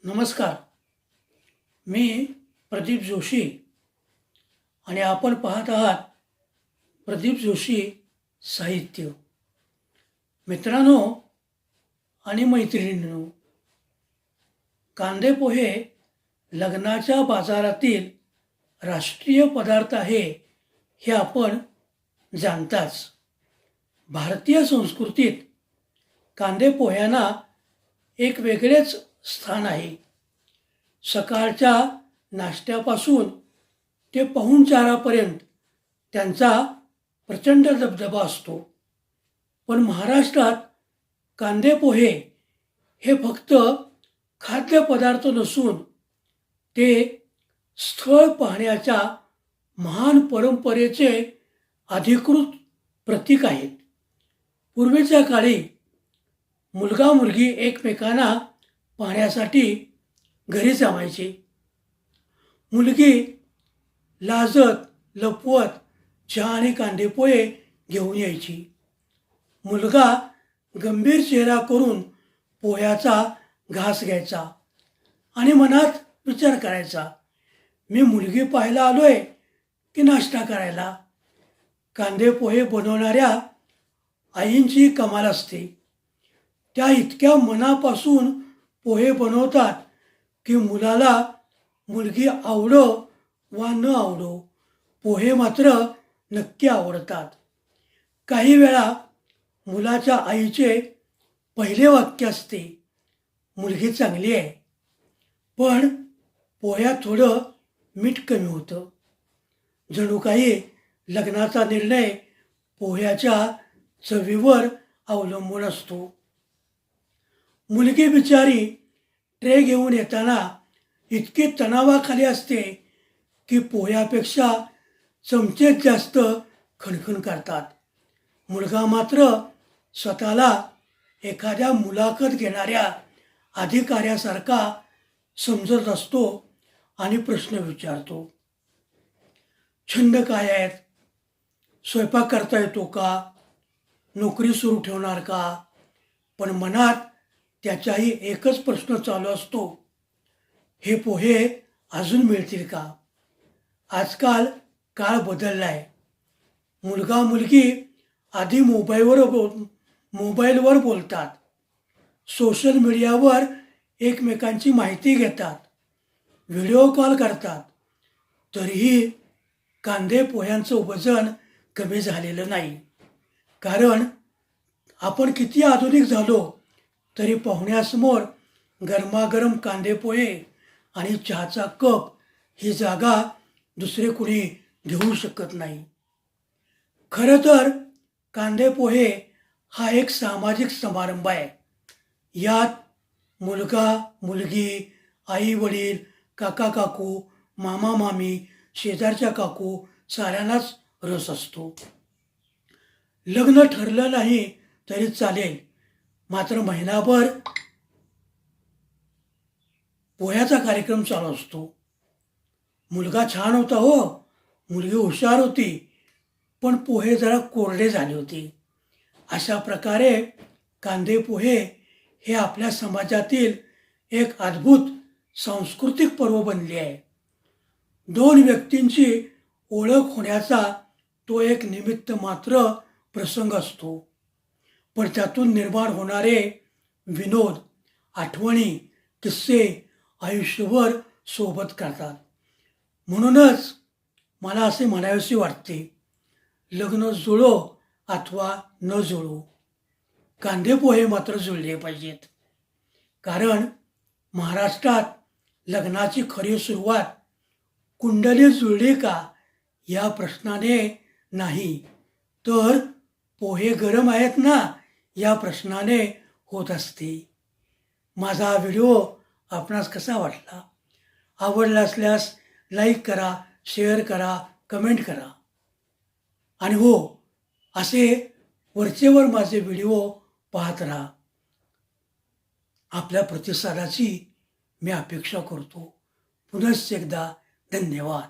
नमस्कार. मी प्रदीप जोशी आणि आपण पाहत आहात प्रदीप जोशी साहित्य. मित्रांनो आणि मैत्रिणींनो, कांदे पोहे लग्नाच्या बाजारातील राष्ट्रीय पदार्थ आहे हे आपण जाणताच. भारतीय संस्कृतीत कांदे पोह्यांना एक वेगळेच स्थान आहे. सकाळच्या नाश्त्यापासून ते पाहुणचारापर्यंत त्यांचा प्रचंड दबदबा असतो. पण महाराष्ट्रात कांदे पोहे हे फक्त खाद्यपदार्थ नसून ते स्थळ पाहण्याच्या महान परंपरेचे अधिकृत प्रतीक आहेत. पूर्वीच्या काळी मुलगा मुलगी एकमेकांना पाहण्यासाठी घरी जमायचे. मुलगी लाजत लपवत चहा आणि कांदेपोहे घेऊन यायची. मुलगा गंभीर चेहरा करून पोह्याचा घास घ्यायचा आणि मनात विचार करायचा, मी मुलगी पाहायला आलोय की नाश्ता करायला. कांदेपोहे बनवणाऱ्या आईंची कमाल असते. त्या इतक्या मनापासून पोहे बनवतात की मुलाला मुलगी आवडो वा न आवडो, पोहे मात्र नक्की आवडतात. काही वेळा मुलाच्या आईचे पहिले वाक्य असते, मुलगी चांगली आहे, पण पोह्यात थोडं मीठ कमी होतं. जणू काही लग्नाचा निर्णय पोह्याच्या चवीवर अवलंबून असतो. मुलगी बिचारी ट्रे घेऊन येताना इतकी तणावाखाली असते की पोह्यापेक्षा चमचेच जास्त खणखण करतात. मुलगा मात्र स्वतःला एखाद्या मुलाखत घेणाऱ्या अधिकाऱ्यासारखा समजत असतो आणि प्रश्न विचारतो, छंद काय आहेत, स्वयंपाक करता येतो का, नोकरी सुरू ठेवणार का. पण मनात त्याचाही एकच प्रश्न चालू असतो, हे पोहे अजून मिळतील का. आजकाल काळ बदलला आहे. मुलगा मुलगी आधी मोबाईलवर बोलतात, सोशल मीडियावर एकमेकांची माहिती घेतात, व्हिडिओ कॉल करतात. तरीही कांदे पोह्यांचं वजन कमी झालेलं नाही. कारण आपण किती आधुनिक झालो तरी पाहुण्यासमोर गरमागरम कांदे पोहे आणि चहाचा कप ही जागा दुसरे कुणी घेऊ शकत नाही. खरं तर कांदे पोहे हा एक सामाजिक समारंभ आहे. यात मुलगा मुलगी, आई वडील, काका काकू, मामा मामी, शेजारच्या काकू साऱ्यांनाच रस असतो. लग्न ठरलं नाही तरी चालेल, मात्र महिनाभर पोह्याचा कार्यक्रम चालू असतो. मुलगा छान होता हो, मुलगी हुशार होती, पण पोहे जरा कोरडे झाले होते. अशा प्रकारे कांदे पोहे हे आपल्या समाजातील एक अद्भुत सांस्कृतिक पर्व बनले आहे. दोन व्यक्तींची ओळख होण्याचा तो एक निमित्त मात्र प्रसंग असतो, पण त्यातून निर्माण होणारे विनोद, आठवणी, किस्से आयुष्यभर सोबत करतात. म्हणूनच मला असे म्हणावेसे वाटते, लग्न जुळो अथवा न जुळो, कांदे पोहे मात्र जुळले पाहिजेत. कारण महाराष्ट्रात लग्नाची खरी सुरुवात कुंडली जुळली का या प्रश्नाने नाही, तर पोहे गरम आहेत ना या प्रश्नाने होत असते. माझा हा व्हिडिओ आपणास कसा वाटला? आवडला असल्यास लाईक करा, शेअर करा, कमेंट करा. आणि हो, असे वरचेवर माझे व्हिडिओ पाहत राहा. आपल्या प्रतिसादाची मी अपेक्षा करतो. पुनश्च एकदा धन्यवाद.